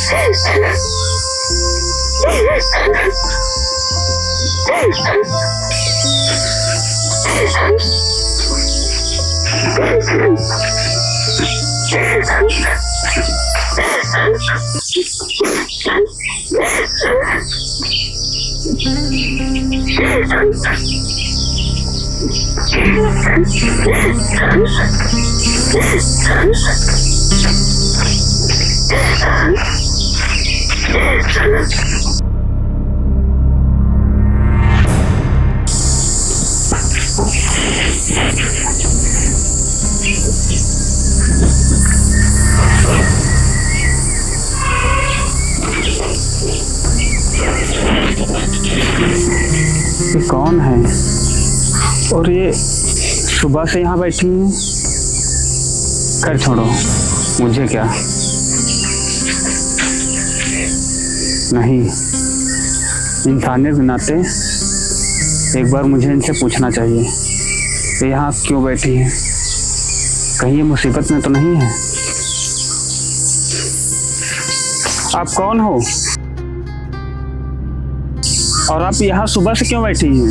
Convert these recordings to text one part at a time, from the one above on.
ये कौन है और ये सुबह से यहाँ बैठी है? कर छोड़ो, मुझे क्या। नहीं, इंसानियत के नाते एक बार मुझे इनसे पूछना चाहिए कि यहाँ क्यों बैठी है, कहीं ये मुसीबत में तो नहीं है। आप कौन हो और आप यहाँ सुबह से क्यों बैठी हैं?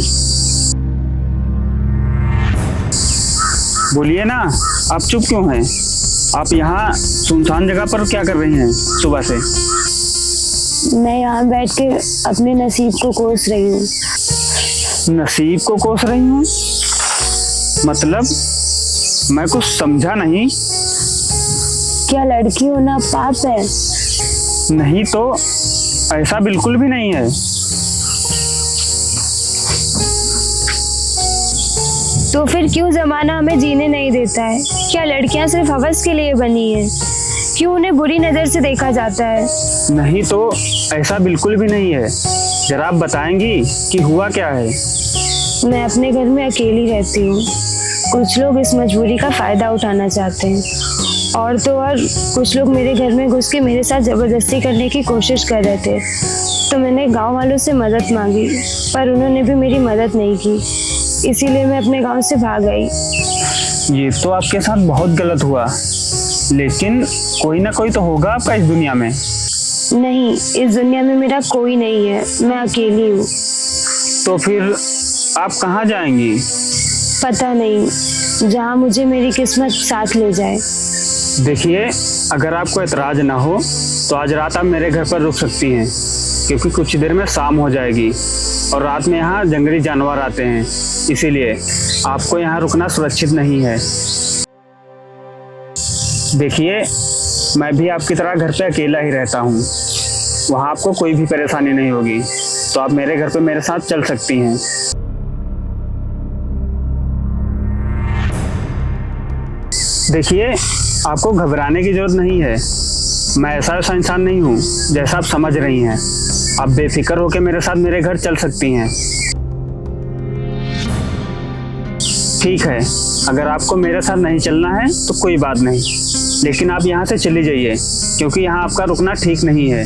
बोलिए ना, आप चुप क्यों हैं? आप यहाँ सुनसान जगह पर क्या कर रही हैं सुबह से? मैं यहाँ बैठ के अपने नसीब को कोस रही हूँ। नसीब को कोस रही हूँ? मतलब मैं कुछ समझा नहीं। क्या लड़की होना पाप है? नहीं तो, ऐसा बिल्कुल भी नहीं है। तो फिर क्यों जमाना हमें जीने नहीं देता है? क्या लड़कियां सिर्फ हवस के लिए बनी है? क्यों उन्हें बुरी नजर से देखा जाता है? नहीं तो, ऐसा बिल्कुल भी नहीं है। जरा आप बताएंगी कि हुआ क्या है? मैं अपने घर में अकेली रहती हूँ। कुछ लोग इस मजबूरी का फायदा उठाना चाहते हैं, और तो और कुछ लोग मेरे घर में घुस के मेरे साथ जबरदस्ती करने की कोशिश कर रहे थे। तो मैंने गांव वालों से मदद मांगी, पर उन्होंने भी मेरी मदद नहीं की। इसीलिए मैं अपने गांव से भाग गई। ये तो आपके साथ बहुत गलत हुआ, लेकिन कोई ना कोई तो होगा आपका इस दुनिया में। नहीं, इस दुनिया में मेरा कोई नहीं है, मैं अकेली हूँ। तो फिर आप कहाँ जाएंगी? पता नहीं, जहाँ मुझे मेरी किस्मत साथ ले जाए। देखिए, अगर आपको एतराज ना हो तो आज रात आप मेरे घर पर रुक सकती हैं, क्योंकि कुछ देर में शाम हो जाएगी और रात में यहाँ जंगली जानवर आते हैं, इसीलिए आपको यहाँ रुकना सुरक्षित नहीं है। देखिए, मैं भी आपकी तरह घर पे अकेला ही रहता हूँ, वहाँ आपको कोई भी परेशानी नहीं होगी, तो आप मेरे घर पे मेरे साथ चल सकती हैं। देखिए, आपको घबराने की जरूरत नहीं है। मैं ऐसा इंसान नहीं हूँ जैसा आप समझ रही हैं। आप बेफिक्र होकर मेरे साथ मेरे घर चल सकती हैं। ठीक है, अगर आपको मेरे साथ नहीं चलना है तो कोई बात नहीं, लेकिन आप यहाँ से चली जाइए, क्योंकि यहाँ आपका रुकना ठीक नहीं है।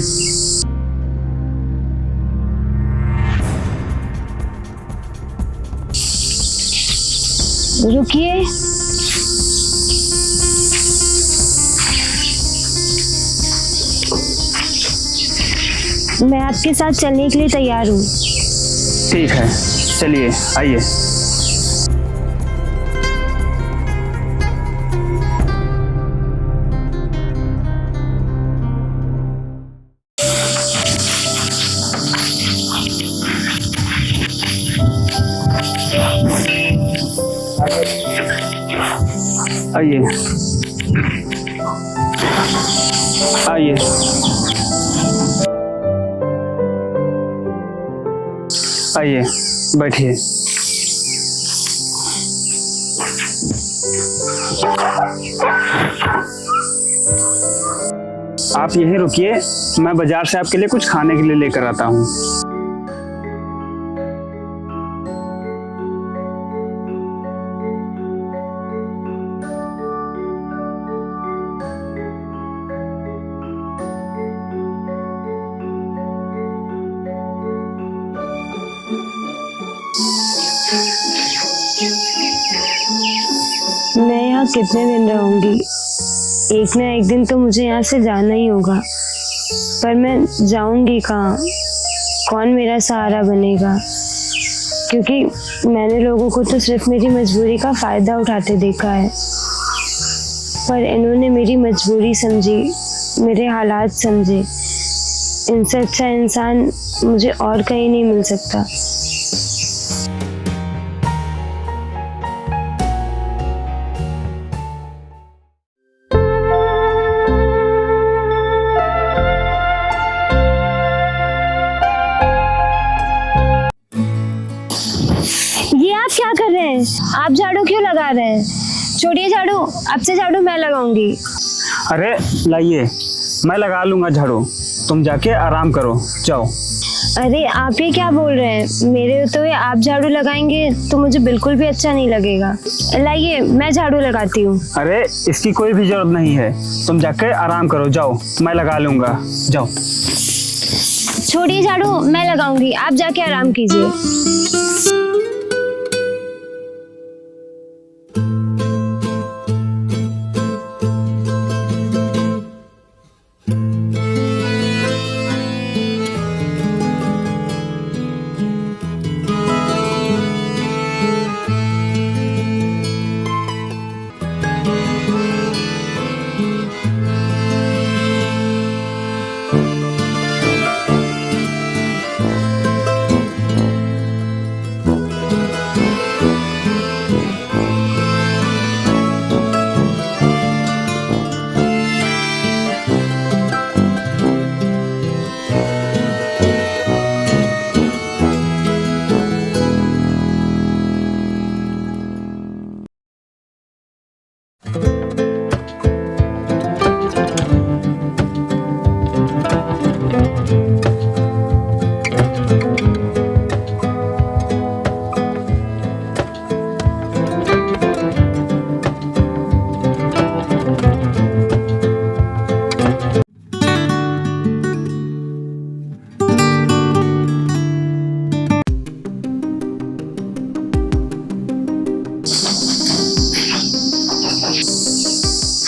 रुकिए। मैं आपके साथ चलने के लिए तैयार हूँ। ठीक है, चलिए, आइए। आइए, आइए, आइए, बैठिए। आप यहीं रुकिए, मैं बाजार से आपके लिए कुछ खाने के लिए लेकर आता हूँ। मैं यहाँ कितने दिन रहूंगी? एक ना एक दिन तो मुझे यहाँ से जाना ही होगा। पर मैं जाऊंगी कहाँ? कौन मेरा सहारा बनेगा? क्योंकि मैंने लोगों को तो सिर्फ मेरी मजबूरी का फायदा उठाते देखा है, पर इन्होंने मेरी मजबूरी समझी, मेरे हालात समझे। इनसे अच्छा इंसान मुझे और कहीं नहीं मिल सकता। ये आप क्या कर रहे हैं? आप झाड़ू क्यों लगा रहे हैं? छोड़िए झाड़ू, अब से झाड़ू मैं लगाऊंगी। अरे लाइए, मैं लगा लूंगा झाड़ू, तुम जाके आराम करो, जाओ। अरे आप ये क्या बोल रहे हैं? मेरे होते हुए आप झाड़ू लगाएंगे तो मुझे बिल्कुल भी अच्छा नहीं लगेगा। लाइए, मैं झाड़ू लगाती हूँ। अरे इसकी कोई भी जरूरत नहीं है, तुम जाके आराम करो, जाओ, मैं लगा लूंगा, जाओ। छोड़िए झाड़ू, मैं लगाऊंगी, आप जाके आराम कीजिए।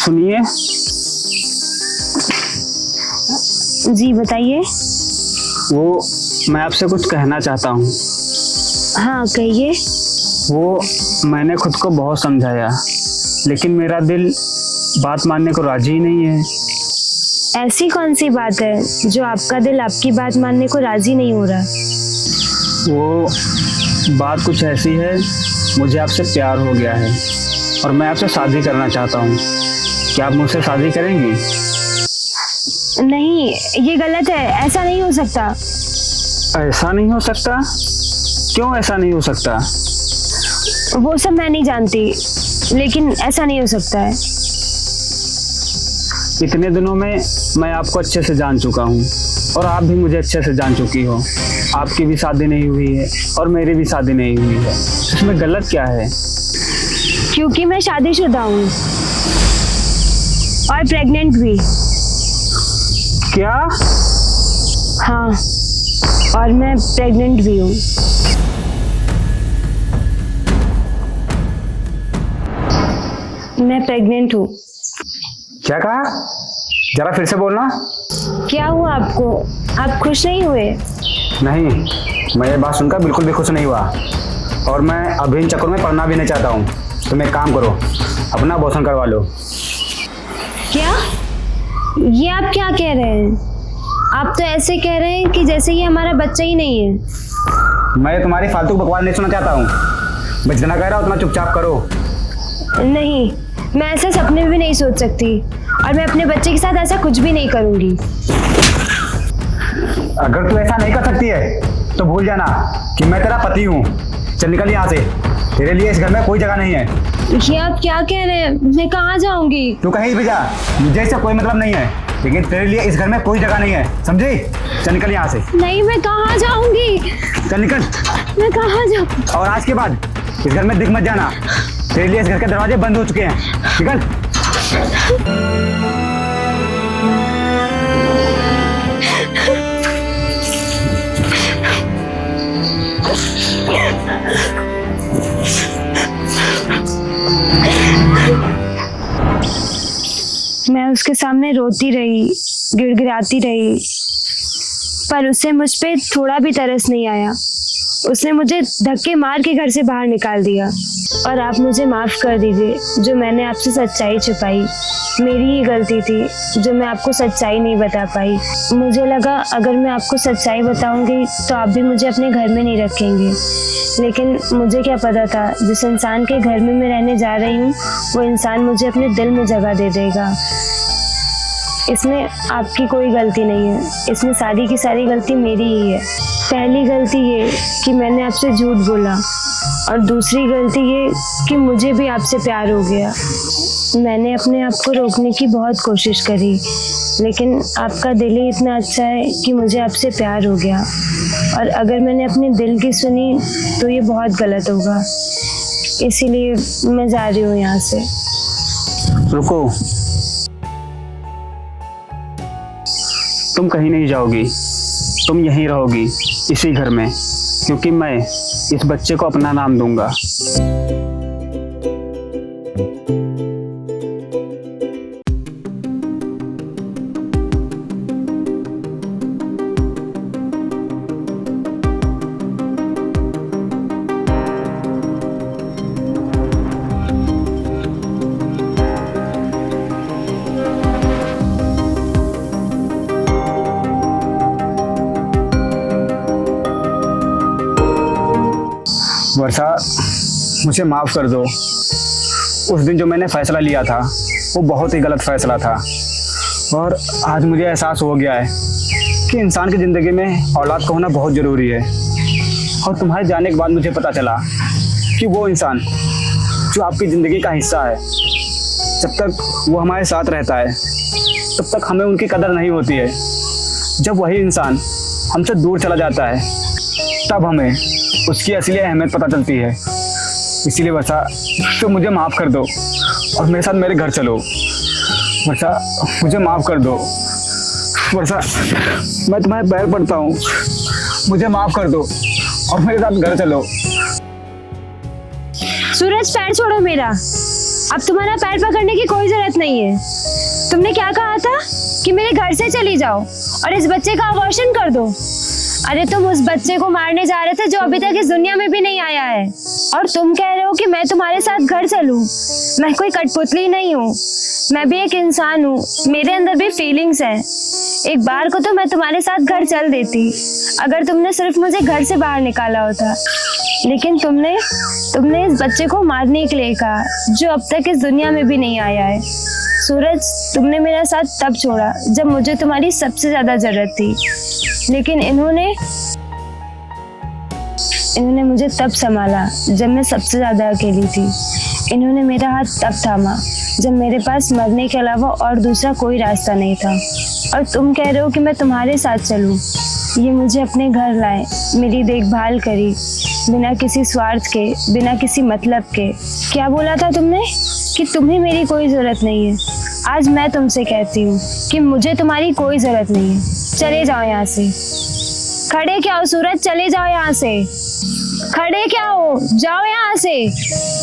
सुनिए। जी बताइए। वो मैं आपसे कुछ कहना चाहता हूँ। हाँ कहिए। वो मैंने खुद को बहुत समझाया, लेकिन मेरा दिल बात मानने को राजी ही नहीं है। ऐसी कौन सी बात है जो आपका दिल आपकी बात मानने को राजी नहीं हो रहा? वो बात कुछ ऐसी है, मुझे आपसे प्यार हो गया है और मैं आपसे शादी करना चाहता हूँ। क्या आप मुझसे शादी करेंगी? नहीं, ये गलत है, ऐसा नहीं हो सकता। ऐसा नहीं हो सकता? क्यों ऐसा नहीं हो सकता? वो सब मैं नहीं जानती, लेकिन ऐसा नहीं हो सकता है। इतने दिनों में मैं आपको अच्छे से जान चुका हूँ और आप भी मुझे अच्छे से जान चुकी हो। आपकी भी शादी नहीं हुई है और मेरी भी शादी नहीं हुई है, इसमें गलत क्या है? क्योंकि मैं शादीशुदा हूँ और प्रेग्नेंट भी। क्या? हाँ, और मैं प्रेग्नेंट भी हूँ। मैं प्रेग्नेंट हूँ। क्या कहा? जरा फिर से बोलना। क्या हुआ आपको? आप खुश नहीं हुए? नहीं, मैं ये बात सुनकर बिल्कुल भी खुश नहीं हुआ और मैं अभी इन चक्कर में पढ़ना भी नहीं चाहता हूँ। तुम एक काम करो, अपना अबॉर्शन करवा लो। क्या? ये आप क्या कह रहे हैं? आप तो ऐसे कह रहे हैं कि जैसे ये हमारा बच्चा ही नहीं है। मैं तुम्हारी फालतू बकवास नहीं सुनना चाहता हूँ। मैं जितना कह रहा हूँ उतना चुपचाप करो। नहीं, मैं ऐसा सपने में भी नहीं सोच सकती और मैं अपने बच्चे के साथ ऐसा कुछ भी नहीं करूँगी। अगर तू ऐसा नहीं कर सकती है तो भूल जाना कि मैं तेरा पति हूँ। चल निकल यहाँ से, तेरे लिए इस घर में कोई जगह नहीं है। ये आप क्या कह रहे हैं? मैं कहाँ जाऊँगी? तू कहीं भी जा, मुझे इससे कोई मतलब नहीं है, लेकिन तेरे लिए इस घर में कोई जगह नहीं है, समझी? चल निकल यहाँ से। नहीं, मैं कहाँ जाऊँगी? चल निकल। मैं कहाँ जाऊँ? और आज के बाद इस घर में दिख मत जाना, तेरे लिए इस घर के दरवाजे बंद हो चुके हैं। निकल। मैं उसके सामने रोती रही गिड़गिड़ाती रही, पर उससे मुझ पे थोड़ा भी तरस नहीं आया। उसने मुझे धक्के मार के घर से बाहर निकाल दिया। और आप मुझे माफ़ कर दीजिए, जो मैंने आपसे सच्चाई छुपाई। मेरी ही गलती थी जो मैं आपको सच्चाई नहीं बता पाई। मुझे लगा अगर मैं आपको सच्चाई बताऊंगी तो आप भी मुझे अपने घर में नहीं रखेंगे, लेकिन मुझे क्या पता था जिस इंसान के घर में मैं रहने जा रही हूँ वो इंसान मुझे अपने दिल में जगह दे देगा। इसमें आपकी कोई गलती नहीं है, इसमें सारी की सारी गलती मेरी ही है। पहली गलती ये कि मैंने आपसे झूठ बोला, और दूसरी गलती ये कि मुझे भी आपसे प्यार हो गया। मैंने अपने आप को रोकने की बहुत कोशिश करी, लेकिन आपका दिल ही इतना अच्छा है कि मुझे आपसे प्यार हो गया। और अगर मैंने अपने दिल की सुनी तो ये बहुत गलत होगा, इसीलिए मैं जा रही हूँ यहाँ से। रुको, तुम कहीं नहीं जाओगी, तुम यहीं रहोगी इसी घर में, क्योंकि मैं इस बच्चे को अपना नाम दूंगा। वर्षा, मुझे माफ़ कर दो। उस दिन जो मैंने फ़ैसला लिया था वो बहुत ही गलत फ़ैसला था, और आज मुझे एहसास हो गया है कि इंसान की ज़िंदगी में औलाद का होना बहुत ज़रूरी है। और तुम्हारे जाने के बाद मुझे पता चला कि वो इंसान जो आपकी ज़िंदगी का हिस्सा है, जब तक वो हमारे साथ रहता है तब तक हमें उनकी कदर नहीं होती है। जब वही इंसान हमसे दूर चला जाता है तब हमें उसकी असली अहमियत पता चलती है। इसीलिए वर्षा, तो मुझे माफ़ कर दो और मेरे साथ मेरे घर चलो। वर्षा, मुझे माफ़ कर दो। वर्षा, मैं तुम्हारे पैर पड़ता हूँ, मुझे माफ़ कर दो और मेरे साथ घर चलो। सूरज, पैर छोड़ो मेरा। अब तुम्हारा पैर पकड़ने की कोई जरूरत नहीं है। तुमने क्या कहा था कि मेरे घर से चली जाओ और इस बच्चे का अबॉर्शन कर दो। अरे तुम उस बच्चे को मारने जा रहे थे जो अभी तक इस दुनिया में भी नहीं आया है, और तुम कह रहे हो कि मैं तुम्हारे साथ घर चलूं। मैं कोई कठपुतली नहीं हूँ, मैं भी एक इंसान हूँ, मेरे अंदर भी फीलिंग्स हैं। एक बार को तो मैं तुम्हारे साथ घर चल देती अगर तुमने सिर्फ मुझे घर से बाहर निकाला होता, लेकिन तुमने इस बच्चे को मारने के लिए कहा जो अब तक इस दुनिया में भी नहीं आया है। सूरज, तुमने मेरा साथ तब छोड़ा जब मुझे तुम्हारी सबसे ज्यादा जरूरत थी, लेकिन इन्होंने मुझे तब संभाला जब मैं सबसे ज्यादा अकेली थी। इन्होंने मेरा हाथ तब थामा जब मेरे पास मरने के अलावा और दूसरा कोई रास्ता नहीं था। और तुम कह रहे हो कि मैं तुम्हारे साथ चलूं। ये मुझे अपने घर लाए, मेरी देखभाल करी, बिना किसी स्वार्थ के, बिना किसी मतलब के। क्या बोला था तुमने कि तुम्हें मेरी कोई जरूरत नहीं है। आज मैं तुमसे कहती हूँ कि मुझे तुम्हारी कोई जरूरत नहीं है। चले जाओ यहाँ से। खड़े क्या हो सूरज, चले जाओ यहाँ से। खड़े क्या हो, जाओ यहाँ से।